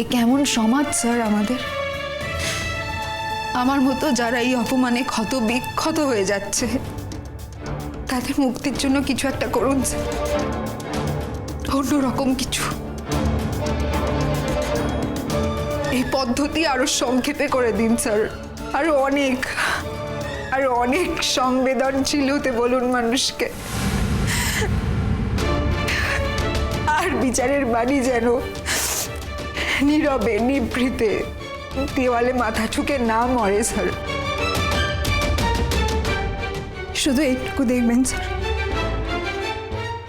এ কেমন সমাজ স্যার আমাদের? আমার মতো যারা এই অপমানে ক্ষত বিক্ষত হয়ে যাচ্ছে তাদের মুক্তির জন্য কিছু একটা করুন স্যার, অন্যরকম কিছু। এই পদ্ধতি আরো সংক্ষেপে করে দিন স্যার, আরো অনেক সংবেদনশীল হতে বলুন মানুষকে। আর বিচারের বাণী যেন নীরবে নিভৃতে দেওয়ালে মাথা ঠুকে না মরে স্যার। শুধু এইটুকু দেখবেন স্যার,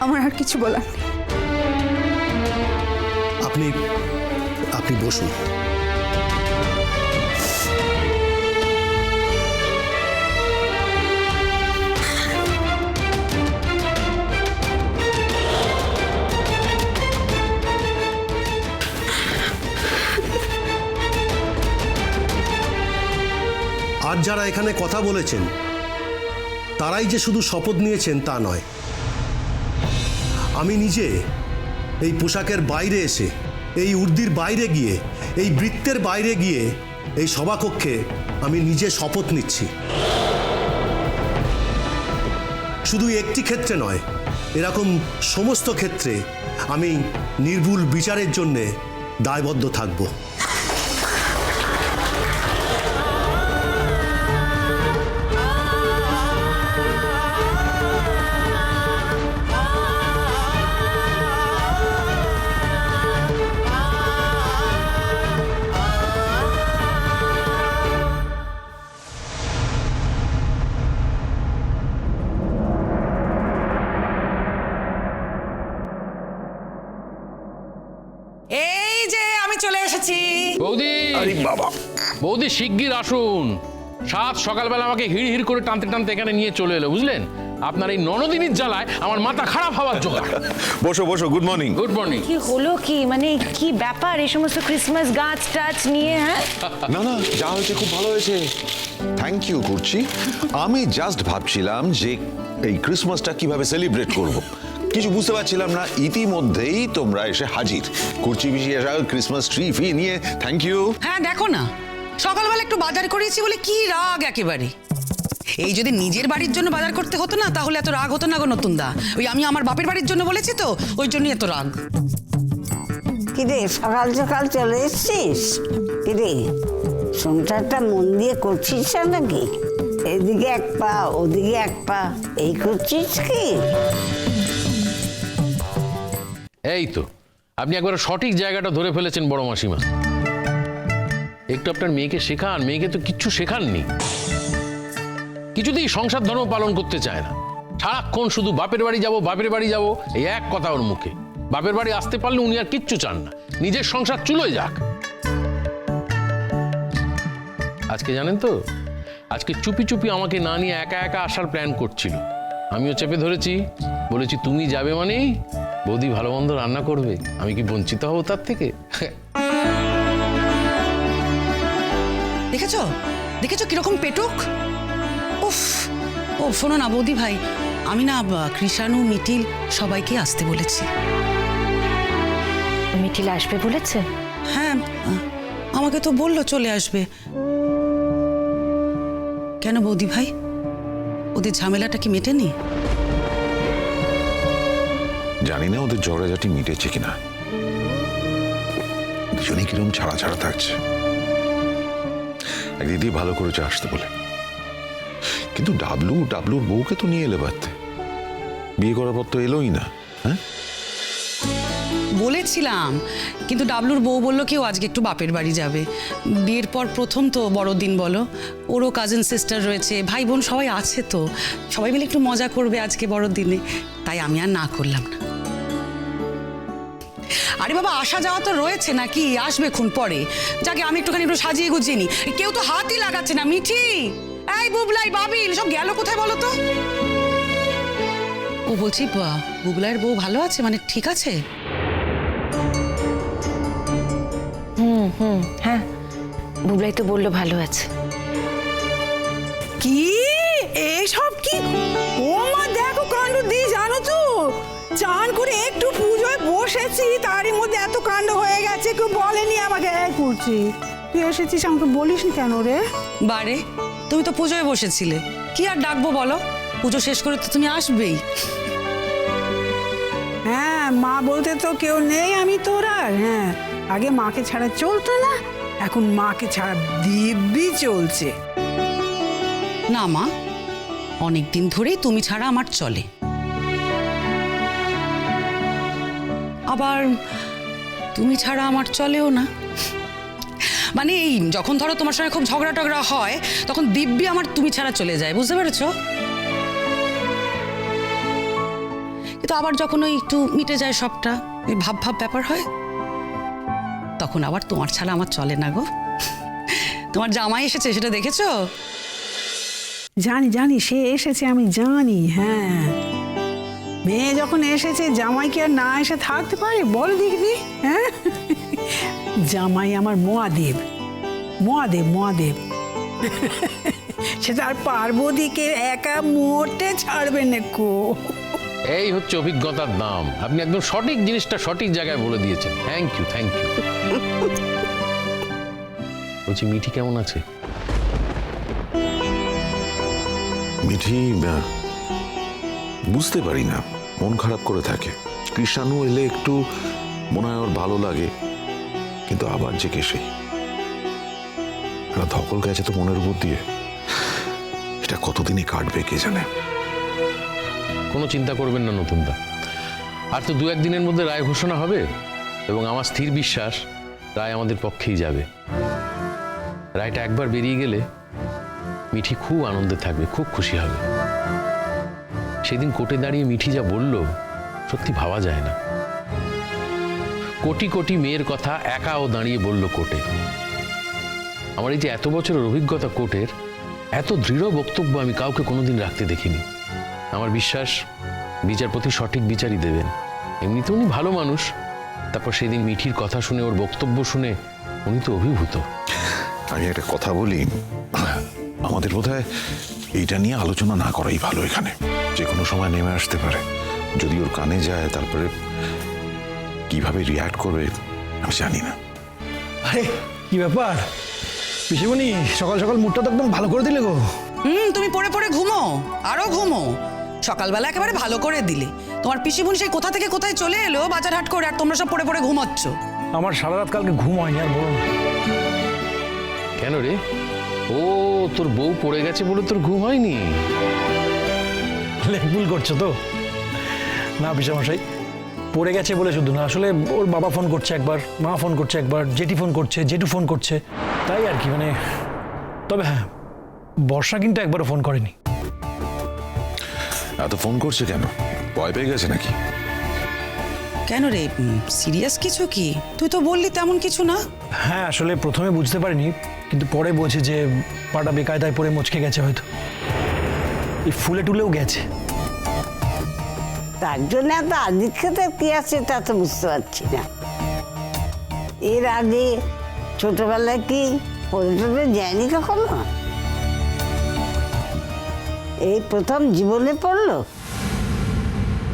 আমার আর কিছু বলার নেই। আপনি বসুন। আজ যারা এখানে কথা বলেছেন তারাই যে শুধু শপথ নিয়েছেন তা নয়, আমি নিজে এই পোশাকের বাইরে এসে, এই উর্দির বাইরে গিয়ে, এই বৃত্তের বাইরে গিয়ে এই সভাকক্ষে আমি নিজে শপথ নিচ্ছি। শুধু একটি ক্ষেত্রে নয়, এরকম সমস্ত ক্ষেত্রে আমি নির্ভুল বিচারের জন্যে দায়বদ্ধ থাকব। এই যে আমি চলে এসেছি। বৌদি, আরে বাবা, বৌদি শিগগির আসুন। সাত সকালবেলা আমাকে হিড় হিড় করে টানতে টানতে এখানে নিয়ে চলে এলো, বুঝলেন? আপনার এই ননদিনীর জ্বালায় আমার মাথা খারাপ হওয়ার জোগাড়। বসো বসো, গুড মর্নিং। Good morning. কি হলো কি, মানে কি ব্যাপার এই সমস্ত ক্রিসমাস গাছ টাছ নিয়ে? হ্যাঁ না না, যা হয়েছে খুব ভালো হয়েছে, থ্যাংক ইউ করছি। আমি জাস্ট ভাবছিলাম যে এই ক্রিসমাসটা কিভাবে সেলিব্রেট করব, কিছু বুঝতে পারছিলাম না। ইতিমধ্যেই তোমরা এসে হাজির, কুর্চি বিছিয়ে আসা, ক্রিসমাস ট্রি ফি নিয়ে, থ্যাংক ইউ। হ্যাঁ দেখো না, সকালবেলা একটু বাজার করেছি বলে কি রাগ একেবারে। এই যদি নিজের বাড়ির জন্য বাজার করতে হতো না তাহলে এত রাগ হতো না গো নতুন দা। ওই আমি আমার বাপের বাড়ির জন্য বলেছি তো, ওই জন্যই এত রাগ। কিরে সকাল সকাল চলে এসছিস? কিরে সংসারটা মন দিয়ে করছিস না নাকি? এদিকে এক পা ওদিকে এক পা এই করছিস কি? এই তো আপনি একবার সঠিক জায়গাটা ধরে ফেলেছেন বড় মাসিমা। একটু আপনার মেয়েকে শেখান, মেয়েকে তো কিচ্ছু শেখাননি। কিছুতেই সংসার ধর্ম পালন করতে চায় না, সারাক্ষণ শুধু বাপের বাড়ি যাব, বাপের বাড়ি যাব, এই এক কথা ওর মুখে। বাপের বাড়ি আসতে পারলে উনি আর কিচ্ছু চান না, নিজের সংসার চুলোয় যাক। আজকে জানেন তো, আজকে চুপি চুপি আমাকে না নিয়ে একা একা আসার প্ল্যান করছিল। আমিও চেপে ধরেছি, বলেছি তুমি যাবে মানেই বৌদি ভালো মন্দ রান্না করবে, আমি কি বঞ্চিত হব তার থেকে? দেখেছো দেখেছো কিরকম পেটুক। উফ, ও শোনো না বৌদি ভাই, আমি না কৃষাণু মিটিল সবাইকে আসতে বলেছি। মিঠিল আসবে বলেছে? হ্যাঁ, আমাকে তো বললো চলে আসবে। কেন বৌদি ভাই, ওদের ঝামেলাটা কি মেটেনি? জানি না ওদের ঝগড়াঝাটি মিটেছে কিনা, দুজনেই কিরকম ছাড়া ছাড়া থাকছে। এক দিদি ভালো করেছে আসতে বলে, কিন্তু ডাবলুর বউকে তো নিয়ে এলে পারতে, বিয়ে করার পর তো এলোই না। হ্যাঁ বলেছিলাম, কিন্তু ডাবলুর বউ বললো কেউ আজকে একটু বাপের বাড়ি যাবে, বিয়ের পর প্রথম তো বড়দিন বলো, ওরও কাজিন সিস্টার রয়েছে, ভাই বোন সবাই আছে, তো সবাই মিলে একটু মজা করবে আজকে বড়দিনে, তাই আমি আর না করলাম না। আরে বাবা, আসা যাওয়া তো রয়েছে নাকি, আসবে খুন পরে, যাকে আমি একটু সাজিয়ে গুজিয়ে নি। কেউ তো হাতই লাগাচ্ছে না। মিঠি, এই বুবলাই, বাবিল সব গেল কোথায় বলো তো? ও বলছি, বুবলাইয়ের বউ ভালো আছে, মানে ঠিক আছে? হ্যাঁ, বুবলাই তো বললো ভালো আছে। কি এসব কি? ও মা, দেখো কাণ্ড দিয়ে, জানো তো চান করে একটু পুজোয় বসে এসেছি তারই মধ্যে এত কাণ্ড হয়ে গেছে, কেউ বলেনি আমাকে। করছি তুই এসেছিস, আমাকে বলিস নি কেন রে? বারে, তুমি তো পুজোয় বসেছিলে, কি আর ডাকবো বলো? পুজো শেষ করে তো তুমি আসবেই। হ্যাঁ, মা বলতে তো কেউ নেই, আমি তোর আর। হ্যাঁ, আগে মাকে ছাড়া চলতো না, এখন মাকে ছাড়া দিব্যি চলছে। না মা, অনেকদিন ধরেই তুমি ছাড়া আমার চলে। আবার তুমি ছাড়া আমার চলেও না। মানে এই যখন ধরো তোমার সঙ্গে খুব ঝগড়া টগড়া হয়, তখন দিব্যি আমার তুমি ছাড়া চলে যায়, বুঝতে পেরেছো? কিন্তু আবার যখন ওই একটু মিটে যায় সবটা, ওই ভাব ভাব ব্যাপার হয়, তখন আবার তোমার ছাড়া আমার চলে না গো। তোমার জামাই এসেছে, সেটা দেখেছো? জানি জানি, সে এসেছে আমি জানি। হ্যাঁ, মেয়ে যখন এসেছে জামাই কি আর না এসে থাকতে পারে? বল দেখবি। হ্যাঁ, জামাই আমার মহাদেব, মহাদেব, মহাদেব। সেটা আর পার্বতীকে একা মোটে ছাড়বে না কো। এই হচ্ছে অভিজ্ঞতার দাম। আপনি একদম সঠিক জিনিসটা সঠিক জায়গায় বলে দিয়েছেন। Thank you, thank you. বলছি, মিঠি কেমন আছে? মিঠি বুঝতে পারি না, মন খারাপ করে থাকে। কৃষাণু এলে একটু মনে হয় ওর ভালো লাগে, কিন্তু আবার যে কে সেই একটা ধকল গেছে তো মনের উপর দিয়ে। এটা কতদিনই কাটবে কে জানে। কোনো চিন্তা করবেন না নতুনদা, আর তো 2-1 দিনের মধ্যে রায় ঘোষণা হবে, এবং আমার স্থির বিশ্বাস রায় আমাদের পক্ষেই যাবে। রায়টা একবার বেরিয়ে গেলে মিঠি খুব আনন্দে থাকবে, খুব খুশি হবে। সেদিন কোর্টে দাঁড়িয়ে মিঠি যা বলল, সত্যি ভাবা যায় না। কোটি কোটি মেয়ের কথা একা ও দাঁড়িয়ে বলল কোর্টে। আমার এই যে এত বছরের অভিজ্ঞতা কোর্টের, এত দৃঢ় বক্তব্য আমি কাউকে কোনোদিন রাখতে দেখিনি। আমার বিশ্বাস বিচারপতি সঠিক বিচারই দেবেন। এমনিতে উনি ভালো মানুষ, তারপর সেদিন মিঠির কথা শুনে, ওর বক্তব্য শুনে উনি তো অভিভূত। আমি একটা কথা বলি, আমাদের বোধহয় এইটা নিয়ে আলোচনা না করাই ভালো। এখানে যে কোনো সময় নেমে আসতে পারে, যদি ওর কানে যায় তারপরে কিভাবে রিয়াক্ট করবে আমি জানি না। আরে কি ব্যাপার পিসিমণি, সকাল সকাল মুডটা তো একদম ভালো করে দিলে গো। তুমি পড়ে পড়ে ঘুমো, আরো ঘুমো। সকালবেলা একেবারে ভালো করে দিলে। তোমার পিসিমণি সেই কোথা থেকে কোথায় চলে এলো বাজার হাট করে, আর তোমরা সব পড়ে পড়ে ঘুমাচ্ছ। আমার সারা রাত কালকে ঘুম হয়নি, আর বলো না। কেন রে? ও, তোর বউ পড়ে গেছে বলে তোর ঘুম হয়নি? ভুল করছো তো। না পিসামশাই, পড়ে গেছে বলে শুধু না, আসলে ওর বাবা ফোন করছে একবার, মা ফোন করছে একবার, জেঠি ফোন করছে, জেঠু ফোন করছে, তাই আর কি। মানে তবে হ্যাঁ, বর্ষা কিন্তু একবারও ফোন করেনি। এত ফোন করছে কেন? ভয় পেয়ে গেছে নাকি? কেন রে, সিরিয়াস কিছু কি? তুই তো বললি তেমন কিছু না। হ্যাঁ, আসলে প্রথমে বুঝতে পারিনি, কিন্তু পরে বোঝে যে পাটা বেকায়দায় পড়ে মুচকে গেছে, হয়তো এই ফুলে টুলেও গেছে। তার জন্য এত আদিক্ষেতা কি আছে তা তো বুঝতে পারছি না। এর আগে ছোটবেলায় কি পড়ে যায়নি কখনো? এই প্রথম জীবনে পড়লো।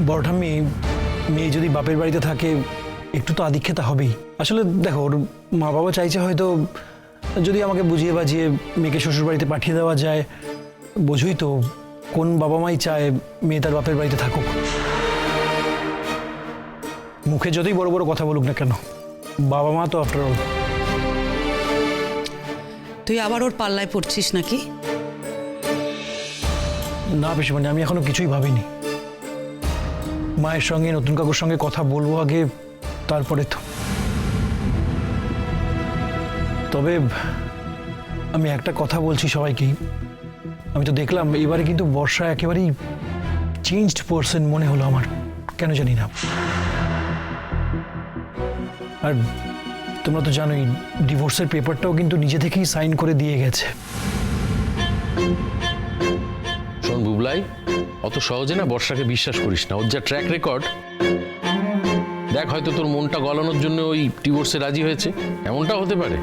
বড়টা মেয়ে যদি বাপের বাড়িতে থাকে, একটু তো আদিক্ষেতা হবেই। আসলে দেখো, ওর মা বাবা চাইছে হয়তো যদি আমাকে বুঝিয়ে বাজিয়ে মেয়েকে শ্বশুর বাড়িতে পাঠিয়ে দেওয়া যায়। বোঝোই তো কোন বাবা মাই চায় মেয়ে তার বাপের বাড়িতে থাকুক। মুখে যতই বড় বড় কথা বলুক না কেন, বাবা মা তো আফটার অল। তুই আবার ওর পাল্লায় পড়ছিস নাকি? না পিসিমণি, আমি এখনো কিছুই ভাবিনি। মায়ের সঙ্গে, নতুন কাকুর সঙ্গে কথা বলবো আগে, তারপরে তো। তবে আমি একটা কথা বলছি সবাইকেই, আমি তো দেখলাম এবারে কিন্তু বর্ষা একেবারেই চেঞ্জড পারসন মনে হলো আমার, কেন জানি না। আর তোমরা তো জানোই, ডিভোর্সের পেপারটাও কিন্তু নিজে থেকেই সাইন করে দিয়ে গেছে। শোন বুবলাই, অত সহজে না বর্ষাকে বিশ্বাস করিস না। ওর যা ট্র্যাক রেকর্ড দেখ, হয়তো তোর মনটা গলানোর জন্য ওই ডিভোর্সে রাজি হয়েছে, এমনটাও হতে পারে।